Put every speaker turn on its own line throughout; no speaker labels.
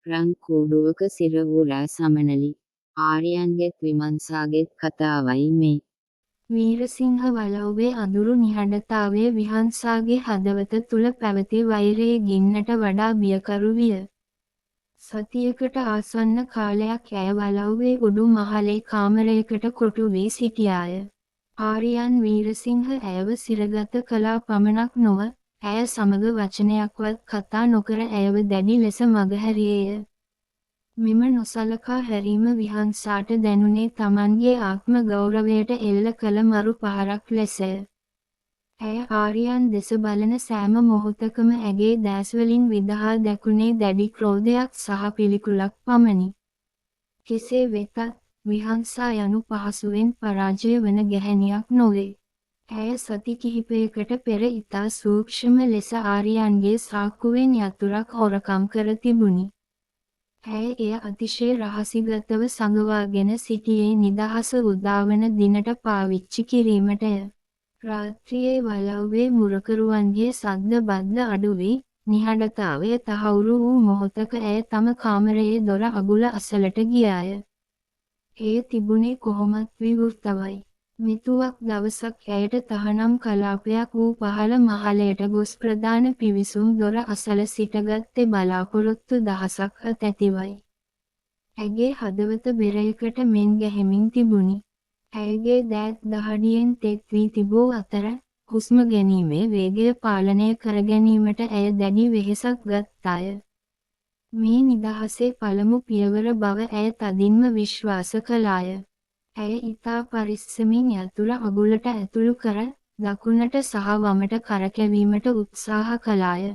රන් කූඩුවක සිරවුරා සමනලි. ආර්යයන්ගෙත් විමංශාගෙත් කතාවයි මේ. වීරසිංහ වලව්වේ අඳුරු නිහඬතාවය විහංසාගේ හදවත තුල පැවති වෛරයේ ගින්නට වඩා බියකරු විය. සතියකට ආසන්න කාලයක් ඇය වලව්වේ උඩු මහලේ කාමරයකට කොටු වී සිටියාය. ආර්යයන් වීරසිංහ ඇයව සිරගත කළා පමණක් නොව, ඇය සමග වචනයක්වත් කතා නොකර ඇයව දැඩි ලෙස මගහැරියේය. මෙම නොසලකා හැරීම විහංසාට දැනුනේ තමන්ගේ ආත්ම ගෞරවයට එල්ල කළ මරු පහරක් ලෙසය. ඇය ආර්යයන් දෙස බලන සෑම මොහොතකම ඇගේ දෑස්වලින් විදහා දැකුනේ දැඩි ක්‍රෝධයක් සහ පිළිකුලක් පමණි. කෙසේ වෙතත්, විහංසා යනු පහසුවෙන් පරාජය වන ගැහැණියක් නොවේ. ඇය සති කිහිපයකට පෙර ඉතා සූක්ෂම ලෙස ආර්යයන්ගේ සාක්කුවෙන් යතුරක් හොරකම් කර තිබුණි. ඇය එය අතිශය රහසිගතව සඟවාගෙන සිටියේ නිදහස උදාවන දිනට පාවිච්චි කිරීමටය. රාත්‍රියේ වලව්වේ මුරකරුවන්ගේ සද්ද බද්ද අඩු වී, නිහඬතාවය තහවුරු වූ මොහොතක ඇය තම කාමරයේ දොර අගුල අසලට ගියාය. එය තිබුණේ කොහොමත් විවෘතවයි. මිතුවක් දවසක් ඇයට තහනම් කලාපයක් වූ පහළ මහලයට ගොස් ප්‍රධාන පිවිසුම් දොර අසල සිටගත්තේ බලාපොරොත්තු දහසක් ඇතිවයි. ඇගේ හදවත බෙරයකට මෙන් ගැහෙමින් තිබුණි. ඇයගේ දෑත් දහඩියෙන් තෙත් වී තිබූ අතර, හුස්ම ගැනීමේ වේගය පාලනය කරගැනීමට ඇය දැඩි වෙහෙසක් ගත්තාය. මේ නිදහසේ පළමු පියවර බව ඇය තදින්ම විශ්වාස කළාය. ඇය ඉතා පරිස්සමින් යතුර අගුලට ඇතුළු කර, දකුණට සහ වමට කරකැවීමට උත්සාහ කළාය.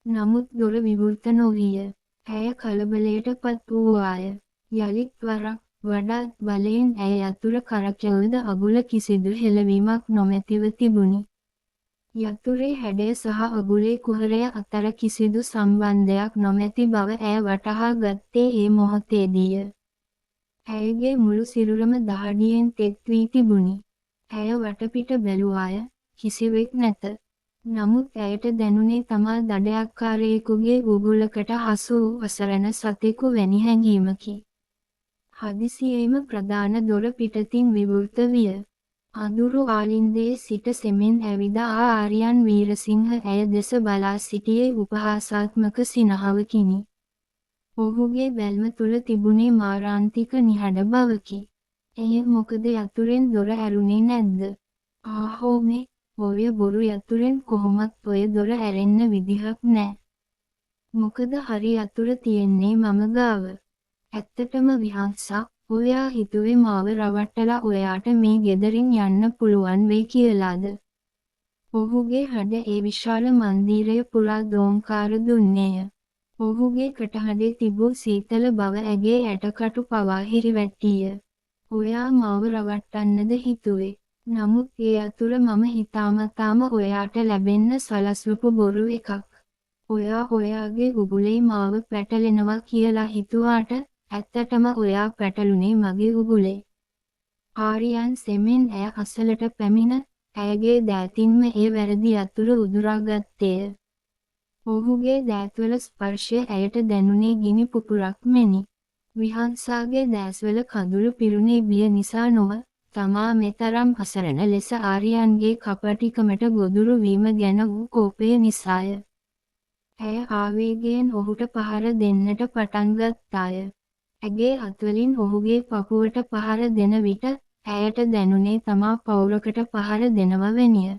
නමුත් දොර විවෘත නොවිය. ඇය කලබලයට පත් වූවාය. යළිත් වරක්, වඩාත් බලයෙන් ඇය යතුර කරකැවුද අගුල කිසිදු හෙළවීමක් නොමැතිව තිබුණි. යතුරේ හැඩය සහ අගුලේ කුහරය අතර කිසිදු සම්බන්ධයක් නොමැති බව ඇය වටහා ගත්තේ ඒ මොහොතේදීය. ඇයගේ මුළු සිරුරම දහඩියෙන් තෙත් වී තිබුණි. ඇය වටපිට බැලුවාය, කිසිවෙක් නැත. නමුත් ඇයට දැනුනේ තමා දඩයක්කාරයෙකුගේ උගුලකට හසු වූ අසරණ සතෙකු වැනි හැඟීමකි. හදිසියේම ප්‍රධාන දොර පිටතින් විවෘත විය. අඳුරු ආලින්දයේ සිට සෙමෙන් ඇවිද ආර්යයන් වීරසිංහ ඇය දෙස බලා සිටියේ උපහාසාත්මක සිනහවකිනි. ඔහුගේ බැල්ම තුල තිබුණේ මාරාන්තික නිහඬ බවකි. එය මොකද යතුරෙන් දොර ඇරුණේ නැද්ද? ආහෝමේ, ඔය බොරු යතුරෙන් කොහොමත් ඔය දොර ඇරෙන්න විදිහක් නෑ. මොකද හරි යතුර තියෙන්නේ මම ගාව. ඇත්තටම විහංසා, ඔයා හිතුවේ මාව රවට්ටලා ඔයාට මේ ගෙදරින් යන්න පුළුවන් වෙයි කියලාද? ඔහුගේ හඬ ඒ විශාල මන්දිරය පුරා දෝංකාර දුන්නේය. ඔහුගේ කටහඬේ තිබූ සීතල බව ඇගේ ඇටකටු පවා හිරිවැට්ටිය. ඔයා මාව රවට්ටන්නද හිතුවේ? නමුත් ඒ අතුර මම හිතාමතාම ඔයාට ලැබෙන්න සලස්වපු බොරු එකක්. ඔයාගේ උගුලේ මාව පැටලෙනවා කියලා හිතුවාට, ඇත්තටම ඔයා පැටළුනේ මගේ උගුලේ. ආර්යයන් සෙමෙන් ඇය අසලට පැමිණ, ඇයගේ දෑතින්ම ඒ වැරදි යතුර උදුරාගත්තේය. ඔහුගේ දෑත්වල ස්පර්ශය ඇයට දැනුනේ ගිනි පුපුරක් මෙනි. විහංසාගේ දෑස්වල කඳුළු පිරුණේ බිය නිසා නොව, තමා මෙතරම් අසරණ ලෙස ආර්යයන්ගේ කපටිකමට ගොදුරු වීම ගැන වූ කෝපය නිසාය. ඇය ආවේගයෙන් ඔහුට පහර දෙන්නට පටන් ගත්තාය. ඇගේ අත්වලින් ඔහුගේ පපුවට පහර දෙන විට, ඇයට දැනුනේ තමා පවුරකට පහර දෙනව වැනිය.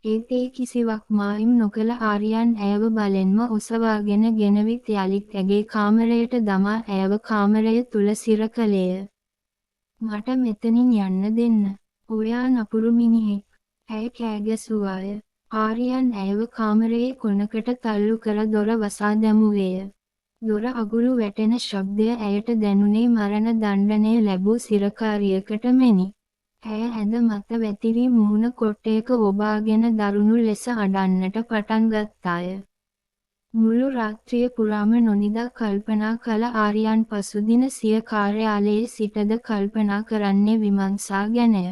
ඒත් ඒ කිසිවක් මායිම් නොකළ ආර්යයන් ඇයව බලෙන්ම ඔසවාගෙන ගෙනවිත් යළිත් ඇගේ කාමරයට දමා ඇයව කාමරය තුල සිර කළේය. මට මෙතනින් යන්න දෙන්න. ඔයා නපුරු මිනිහෙක්. ඇය කෑ ගැසුවාය. ආර්යයන් ඇයව කාමරයේ කොනකට තල්ලු කර දොර වසා දැමුවේය. දොර අගුළු වැටෙන ශබ්දය ඇයට දැනුනේ මරණ දණ්ඩනය ලැබූ සිරකාරියකට මෙනි. ඇය ඇඳ මත වැතිරී මුහුණ කොට්ටයක ඔබාගෙන දරුණු ලෙස අඬන්නට පටන් ගත්තාය. මුළු රාත්‍රිය පුරාම නොනිදා කල්පනා කළ ආර්යයන් පසුදින සිය කාර්යාලයේ සිටද කල්පනා කරන්නේ විමංශා ගැනය.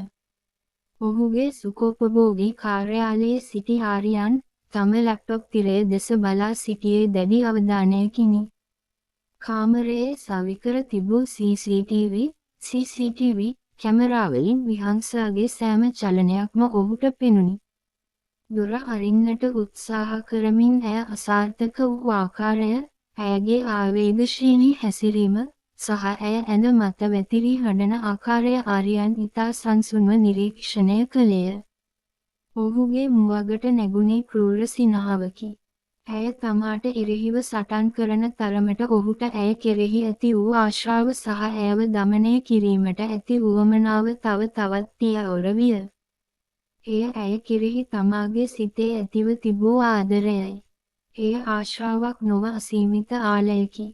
ඔහුගේ සුඛෝපභෝගී කාර්යාලයේ සිටි ආර්යයන්, තම ලැප්ටොප් තිරය දෙස බලා සිටියේ දැඩි අවධානයකිනි. කාමරයේ සවිකර තිබූ CCTV කැමරාවලින් විහංසාගේ සෑම චලනයක්ම ඔහුට පෙනුනි. දොර අරින්නට උත්සාහ කරමින් ඇය අසාර්ථක වූ ආකාරය, ඇයගේ ආවේගශීලී හැසිරීම සහ ඇය ඇඳ මත වැතිරී හඬන ආකාරය ආරියන් ඉතා සංසුන්ව නිරීක්ෂණය කළේය. ඔහුගේ මුවගට නැගුණේ ක්‍රූර සිනහවකි. ඇය තමාට එරෙහිව සටන් කරන තරමට ඔහුට ඇය කෙරෙහි ඇති වූ ආශාව සහ ඇයව දමනය කිරීමට ඇති උවමනාව තව තවත් තියවර විය. එය ඇය කෙරෙහි තමාගේ සිතේ ඇතිව තිබූ ආදරයයි. එය ආශාවක් නොව අසීමිත ආලයකි.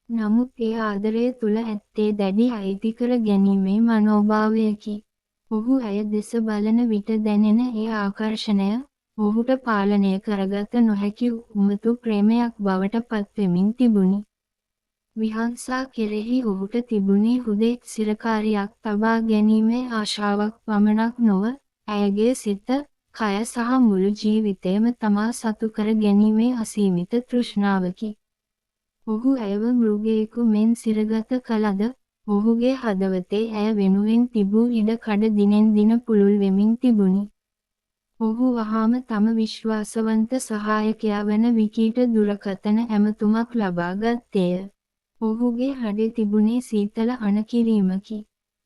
නමුත් ඒ ආදරය තුළ ඇත්තේ දැඩි අයිතිකර ගැනීමේ මනෝභාවයකි. ඔහු ඇය දෙස බලන විට දැනෙන ඒ ආකර්ෂණය, ඔහුට පාලනය කරගත නොහැකි උමතු ප්‍රේමයක් බවට පත්වෙමින් තිබුණි. විහංසා කෙරෙහි ඔහුට තිබුණේ හුදෙක් සිරකාරියක් තබා ගැනීමේ ආශාවක් පමණක් නොව, ඇයගේ සිත, කය සහ මුළු ජීවිතයම තමා සතු කර ගැනීමේ අසීමිත තෘෂ්ණාවකි. ඔහු ඇයව මෘගයෙකු මෙන් සිරගත කලද, ඔහුගේ හදවතේ ඇය වෙනුවෙන් තිබූ ඉඩකඩ දිනෙන් දින පුළුල් වෙමින් තිබුණි. ඔහු වහාම තම විශ්වාසවන්ත සහායකයා වන විකීට දුරකථන ඇමතුමක් ලබා ගත්තේය. ඔහුගේ හඬේ තිබුණේ සීතල අණකිරීමකි.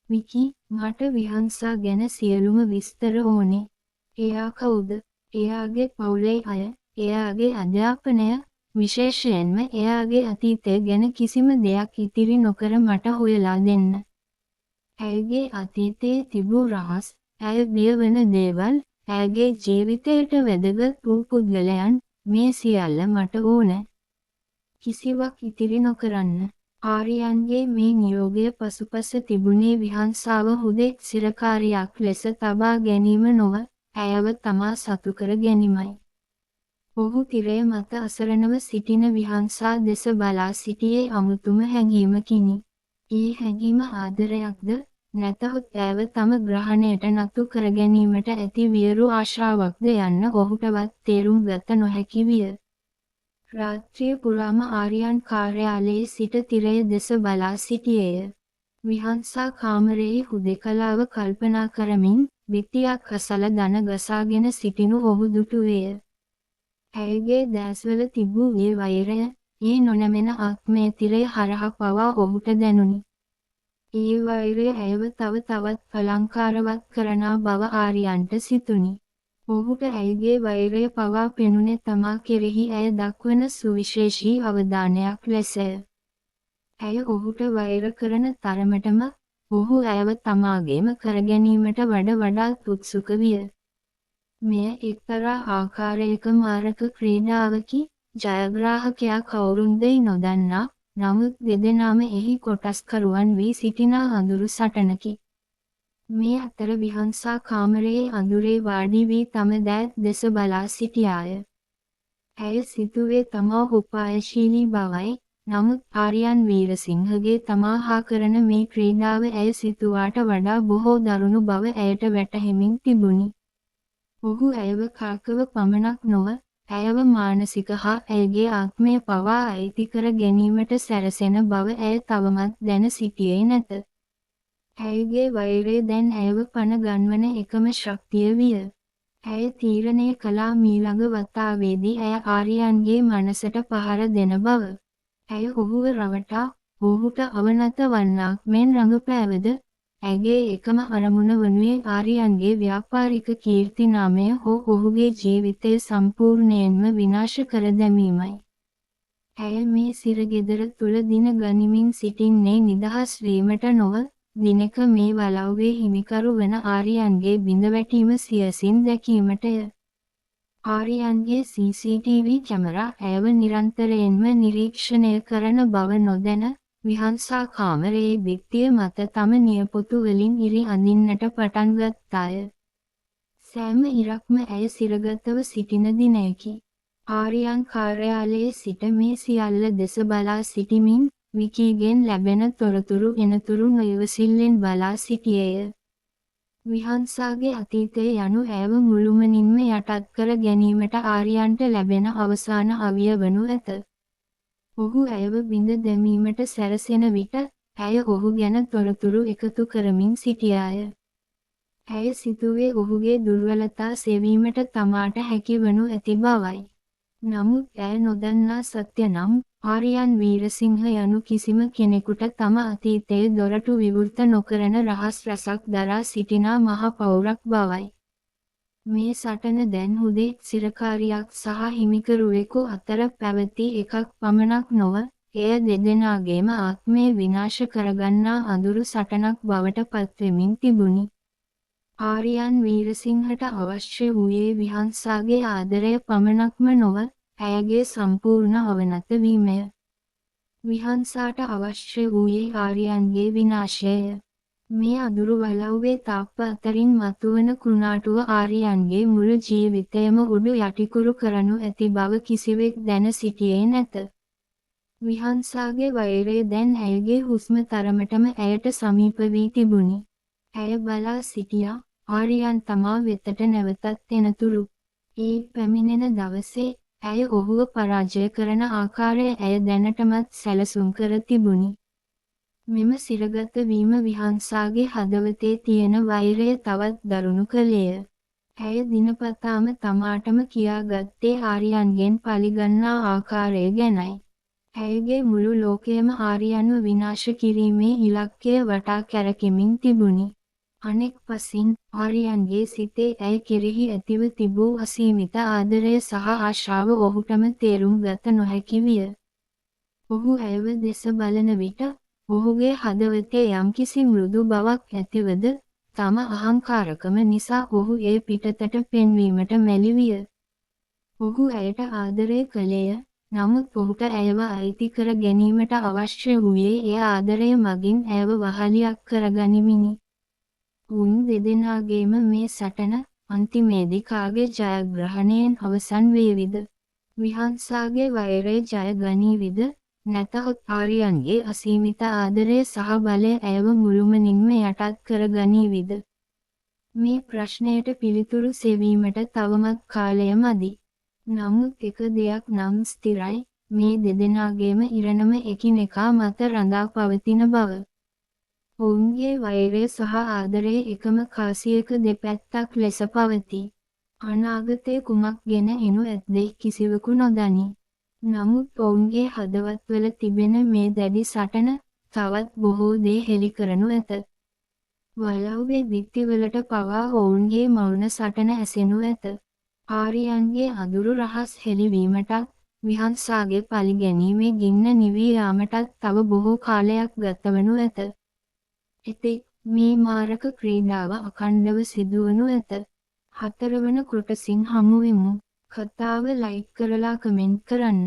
විකී, මට විහංසා ගැන සියලුම විස්තර ඕනේ. එයා කවුද? එයාගේ පවුලේ අය, එයාගේ අධ්‍යාපනය, විශේෂයෙන්ම එයාගේ අතීතය ගැන කිසිම දෙයක් ඉතිරි නොකර මට හොයලා දෙන්න. ඇයගේ අතීතයේ තිබූ රහස්, ඇය බියවන දේවල්, ඇයගේ ජීවිතයට වැදගත් වූ පුද්ගලයන්, මේ සියල්ල මට ඕන. කිසිවක් ඉතිරි නොකරන්න. ආරියන්ගේ මේ නියෝගය පසුපස තිබුණේ විහංසාව හුදෙක් සිරකාරියක් ලෙස තබා ගැනීම නොව, ඇයව තමා සතු කර ගැනීමයි. ඔහු තිරය මත අසරණව සිටින විහංසා දෙස බලා සිටියේ අමුතුම හැඟීමකිනි. ඒ හැඟීම ආදරයක්ද, නැතහොත් ඇයව තම ග්‍රහණයට නතු කර ගැනීමට ඇති වියරු ආශාවක්ද යන්න ඔහුටවත් තේරුම් ගත නොහැකි විය. රාත්‍රිය පුරාම ආරියන් කාර්යාලයේ සිට තිරය දෙස බලා සිටියේය. විහංසා කාමරයේ හුදෙකලාව කල්පනා කරමින්, බිත්තියක් අසල දන ගසාගෙන සිටිනු ඔහු දුටුවේය. ඇයගේ දැස්වල තිබූ ඒ වෛරය, ඒ නොනැමෙන ආත්මය තිරය හරහා පවා ඔහුට දැනුනි. ඒ වෛරය ඇයව තව තවත් අලංකාරවත් කරනා බව ආරියන්ට සිතුනි. ඔහුට ඇයගේ වෛරය පවා පෙනුනේ තමා කෙරෙහි ඇය දක්වන සුවිශේෂී අවධානයක් ලෙසය. ඇය ඔහුට වෛර කරන තරමටම, ඔහු ඇයව තමාගේම කරගැනීමට වඩාත් උත්සුක විය. මෙය එක්තරා ආකාරයක මාරක ක්‍රීඩාවකි. ජයග්‍රාහකයා කවුරුන්දැයි නොදන්නා, නමුත් දෙදෙනාම එහි කොටස්කරුවන් වී සිටිනා අඳුරු සටනකි. මේ අතර විහංසා කාමරයේ අඳුරේ වාඩි වී තම දෑත් දෙස බලා සිටියාය. ඇය සිතුවේ තමා උපායශීලී බවයි, නමුත් ආරියන් වීරසිංහගේ තමා හා කරන මේ ක්‍රීඩාව ඇය සිතුවාට වඩා බොහෝ දරුණු බව ඇයට වැටහෙමින් තිබුණි. ඔහු ඇයව කාකව පමණක් නොව, ඇයව මානසික හා ඇයගේ ආත්මය පවා අයිති කර ගැනීමට සැරසෙන බව ඇය තවමත් දැන සිටියේ නැත. ඇයගේ වෛරය දැන් ඇයව පණ ගන්වන එකම ශක්තිය විය. ඇය තීරණය කළා මීළඟ වතාවේදී ඇය ආරියන්ගේ මනසට පහර දෙන බව. ඇය ඔහුව රවටා, ඔහුට අවනත වන්නාක් මෙන් රඟපෑවද, ඇගේ එකම අරමුණ වනුයේ ආරියන්ගේ ව්‍යාපාරික කීර්තිනාමය හෝ ඔහුගේ ජීවිතය සම්පූර්ණයෙන්ම විනාශ කර දැමීමයි. ඇය මේ සිරගෙදර තුළ දින ගනිමින් සිටින්නේ නිදහස් වීමට නොව, දිනක මේ වලව්වේ හිමිකරු වන ආරියන්ගේ බිඳවැටීම සියසින් දැකීමටය. ආරියන්ගේ CCTV කැමරා ඇයව නිරන්තරයෙන්ම නිරීක්ෂණය කරන බව නොදැන, විහංසා කාමරයේ බිත්තිය මත තම නියපොතු වලින් ඉරි අඳින්නට පටන් ගත්තාය. සෑම ඉරක්ම ඇය සිරගතව සිටින දිනයකි. ආරියන් කාර්යාලයේ සිට මේ සියල්ල දෙස බලා සිටිමින්, විකීගෙන් ලැබෙන තොරතුරු එනතුරු නොඉවසිල්ලෙන් බලා සිටියේය. විහංසාගේ අතීතය යනු ඇයව මුළුමනින්ම යටත් කර ගැනීමට ආරියන්ට ලැබෙන අවසාන අවිය වනු ඇත. ඔහු ඇයව බිඳ දැමීමට සැරසෙන විට ඇය ඔහු ගැන තොරතුරු එකතු කරමින් සිටියාය. ඇය සිතුවේ ඔහුගේ දුර්වලතා සෙවීමට තමාට හැකි වනු ඇති බවයි. නමුත් ඇය නොදන්නා සත්‍ය නම් ආරියන් වීරසිංහ යනු කිසිම කෙනෙකුට තම අතීතයේ දොරටු විවෘත නොකරන රහස් රැසක් දරා සිටිනා මහ පවුරක් බවයි. මේ සටන දැන් හුදේ සිරකාරියක් සහ හිමිකරුවෙකු අතර පැවති එකක් පමණක් නොව, එය දෙදෙනාගේම ආත්මය විනාශ කරගන්නා අඳුරු සටනක් බවට පත්වෙමින් තිබුණි. ආරියන් වීරසිංහට අවශ්‍ය වූයේ විහංසාගේ ආදරය පමණක්ම නොව, ඇයගේ සම්පූර්ණ අවනත වීමය. විහංසාට අවශ්‍ය වූයේ ආරියන්ගේ විනාශයය. මේ අඳුරු වලව්වේ තාප්ප අතරින් මතුවන කුණාටුව ආරියන්ගේ මුළු ජීවිතයම උඩු යටිකුරු කරනු ඇති බව කිසිවෙක් දැන සිටියේ නැත. විහංසාගේ වෛරය දැන් ඇයගේ හුස්ම තරමටම ඇයට සමීප වී තිබුණි. ඇය බලා සිටියා ආරියන් තමා වෙතට නැවතත් එනතුරු. ඒ පැමිණෙන දවසේ ඇය ඔහුව පරාජය කරන ආකාරය ඇය දැනටමත් සැලසුම් කර තිබුණි. මෙම සිරගත වීම විහංසාගේ හදවතේ තියෙන වෛරය තවත් දරුණු කළේය. ඇය දිනපතාම තමාටම කියාගත්තේ ආරියන්ගෙන් පලිගන්නා ආකාරය ගැනයි. ඇයගේ මුළු ලෝකයම ආරියන්ව විනාශ කිරීමේ ඉලක්කය වටා කැරකෙමින් තිබුණි. අනෙක් පසින් ආරියන්ගේ සිතේ ඇය කෙරෙහි ඇතිව තිබූ අසීමිත ආදරය සහ ආශාව ඔහුටම තේරුම් ගත නොහැකි විය. ඔහු ඇයව දෙස බලන විට ඔහුගේ හදවතේ යම්කිසි මෘදු බවක් ඇතිවද, තම අහංකාරකම නිසා ඔහු එය පිටතට පෙන්වීමට මැලි විය. ඔහු ඇයට ආදරය කළේය, නමුත් ඔහුට ඇයව අයිති කර ගැනීමට අවශ්‍ය වූයේ එය ආදරය මගින් ඇයව වහලියක් කරගනිමිනි. උන් දෙදෙනාගේම මේ සටන අන්තිමේදී කාගේ ජයග්‍රහණයෙන් අවසන් වේවිද? විහංසාගේ වෛරය ජය ගනීවිද? නැතහොත් ආරියන්ගේ අසීමිත ආදරය සහ බලය ඇයව මුළුමනින්ම යටත් කර ගනීවිද? මේ ප්‍රශ්නයට පිළිතුරු සෙවීමට තවමත් කාලය මදි. නමුත් එක දෙයක් නම් ස්ථිරයි, මේ දෙදෙනාගේම ඉරණම එකිනෙකා මත රඳා පවතින බව. ඔවුන්ගේ වෛරය සහ ආදරය එකම කාසියක දෙපැත්තක් ලෙස පවතී. අනාගතයේ කුමක් ගෙන එනු ඇත්දැයි කිසිවෙකු නොදනී. නමුත් ඔවුන්ගේ හදවත්වල තිබෙන මේ දැඩි සටන තවත් බොහෝ දේ හෙළි කරනු ඇත. වලව්වේ බිත්තිවලට පවා ඔවුන්ගේ මෞන සටන ඇසෙනු ඇත. ආරියන්ගේ අඳුරු රහස් හෙළිවීමටත්, විහංසාගේ පලිගැනීමේ ගින්න නිවී යාමටත් තව බොහෝ කාලයක් ගතවනු ඇත. එතෙක් මේ මාරක ක්‍රීඩාව අඛණ්ඩව සිදුවනු ඇත. 4 වන කොටසින් හමුවෙමු. කතාව ලයික් කරලා කමෙන්ට් කරන්න.